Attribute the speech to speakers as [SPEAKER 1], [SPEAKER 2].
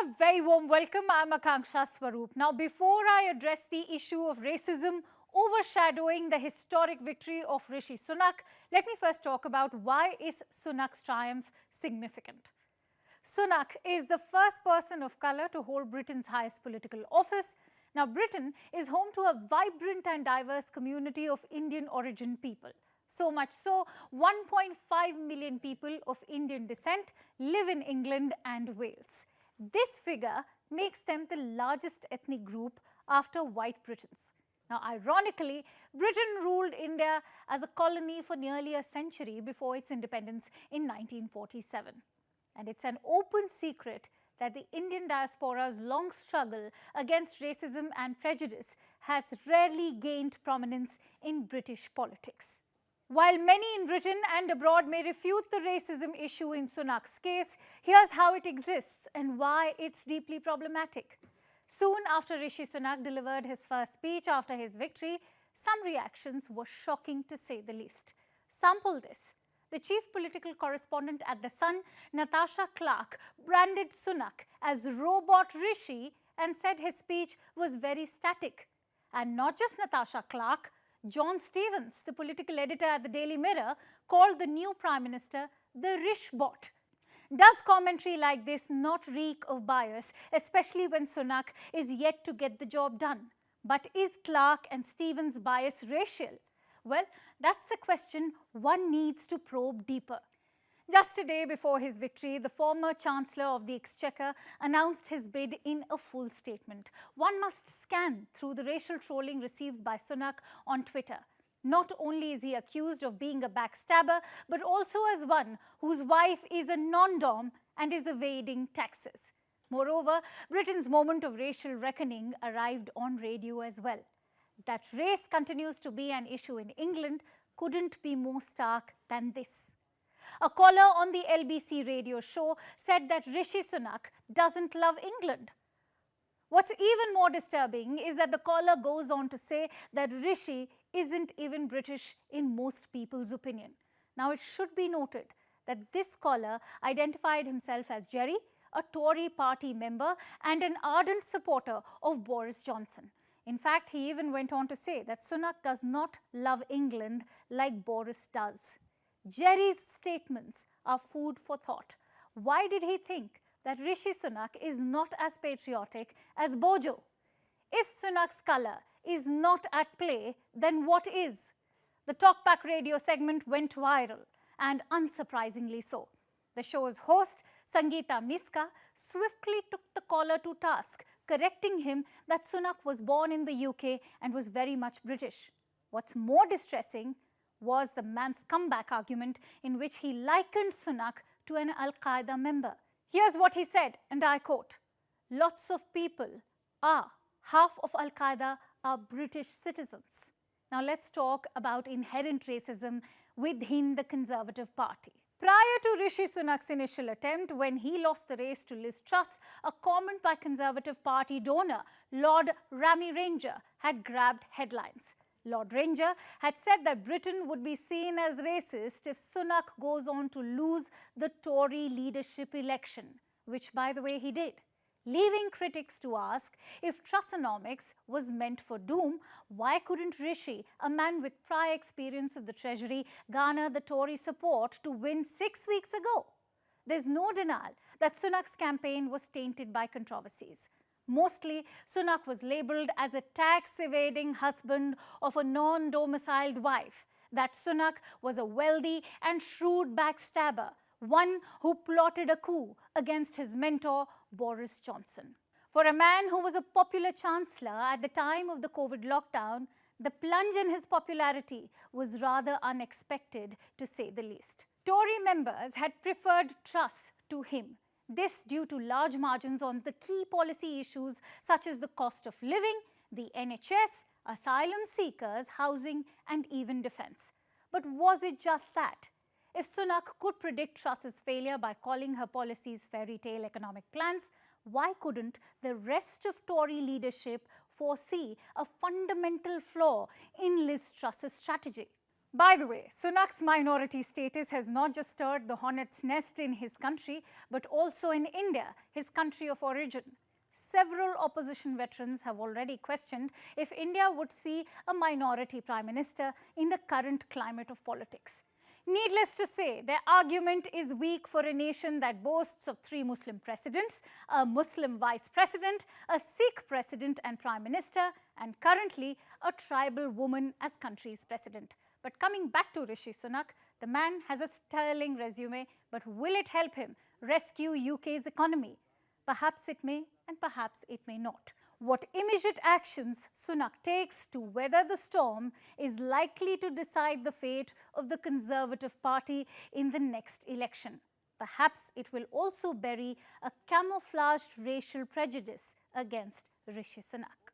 [SPEAKER 1] A very warm welcome. I'm Akanksha Swaroop. Now, before I address the issue of racism overshadowing the historic victory of Rishi Sunak, let me first talk about why is Sunak's triumph significant. Sunak is the first person of colour to hold Britain's highest political office. Now, Britain is home to a vibrant and diverse community of Indian origin people. So much so, 1.5 million people of Indian descent live in England and Wales. This figure makes them the largest ethnic group after white Britons. Now, ironically, Britain ruled India as a colony for nearly a century before its independence in 1947. And it's an open secret that the Indian diaspora's long struggle against racism and prejudice has rarely gained prominence in British politics. While many in Britain and abroad may refute the racism issue in Sunak's case, here's how it exists and why it's deeply problematic. Soon after Rishi Sunak delivered his first speech after his victory, some reactions were shocking to say the least. Sample this. The chief political correspondent at The Sun, Natasha Clark, branded Sunak as Robot Rishi and said his speech was very static. And not just Natasha Clark, John Stevens, the political editor at the Daily Mirror, called the new Prime Minister the Rishbot. Does commentary like this not reek of bias, especially when Sunak is yet to get the job done? But is Clark and Stevens' bias racial? Well, that's a question one needs to probe deeper. Just a day before his victory, the former Chancellor of the Exchequer announced his bid in a full statement. One must scan through the racial trolling received by Sunak on Twitter. Not only is he accused of being a backstabber, but also as one whose wife is a non-dom and is evading taxes. Moreover, Britain's moment of racial reckoning arrived on radio as well. That race continues to be an issue in England couldn't be more stark than this. A caller on the LBC radio show said that Rishi Sunak doesn't love England. What's even more disturbing is that the caller goes on to say that Rishi isn't even British in most people's opinion. Now, it should be noted that this caller identified himself as Jerry, a Tory party member and an ardent supporter of Boris Johnson. In fact, he even went on to say that Sunak does not love England like Boris does. Jerry's statements are food for thought. Why did he think that Rishi Sunak is not as patriotic as Bojo? If Sunak's colour is not at play, then what is? The Talkback radio segment went viral, and unsurprisingly so. The show's host, Sangeeta Miska, swiftly took the caller to task, correcting him that Sunak was born in the UK and was very much British. What's more distressing was the man's comeback argument in which he likened Sunak to an Al-Qaeda member. Here's what he said, and I quote, "Lots of people half of Al-Qaeda are British citizens." Now let's talk about inherent racism within the Conservative Party. Prior to Rishi Sunak's initial attempt, when he lost the race to Liz Truss, a comment by Conservative Party donor Lord Rami Ranger had grabbed headlines. Lord Ranger had said that Britain would be seen as racist if Sunak goes on to lose the Tory leadership election, which, by the way, he did, leaving critics to ask if Trussonomics was meant for doom. Why couldn't Rishi, a man with prior experience of the Treasury, garner the Tory support to win 6 weeks ago? There's no denial that Sunak's campaign was tainted by controversies. Mostly, Sunak was labelled as a tax-evading husband of a non-domiciled wife, that Sunak was a wealthy and shrewd backstabber, one who plotted a coup against his mentor, Boris Johnson. For a man who was a popular chancellor at the time of the COVID lockdown, the plunge in his popularity was rather unexpected, to say the least. Tory members had preferred Truss to him. This due to large margins on the key policy issues such as the cost of living, the NHS, asylum seekers, housing, and even defence. But was it just that? If Sunak could predict Truss's failure by calling her policies fairy tale economic plans, why couldn't the rest of Tory leadership foresee a fundamental flaw in Liz Truss's strategy? By the way, Sunak's minority status has not just stirred the hornet's nest in his country, but also in India, his country of origin. Several opposition veterans have already questioned if India would see a minority prime minister in the current climate of politics. Needless to say, their argument is weak for a nation that boasts of 3 Muslim presidents, a Muslim vice president, a Sikh president and prime minister, and currently a tribal woman as country's president. But coming back to Rishi Sunak, the man has a sterling resume, but will it help him rescue UK's economy? Perhaps it may, and perhaps it may not. What immediate actions Sunak takes to weather the storm is likely to decide the fate of the Conservative Party in the next election. Perhaps it will also bury a camouflaged racial prejudice against Rishi Sunak.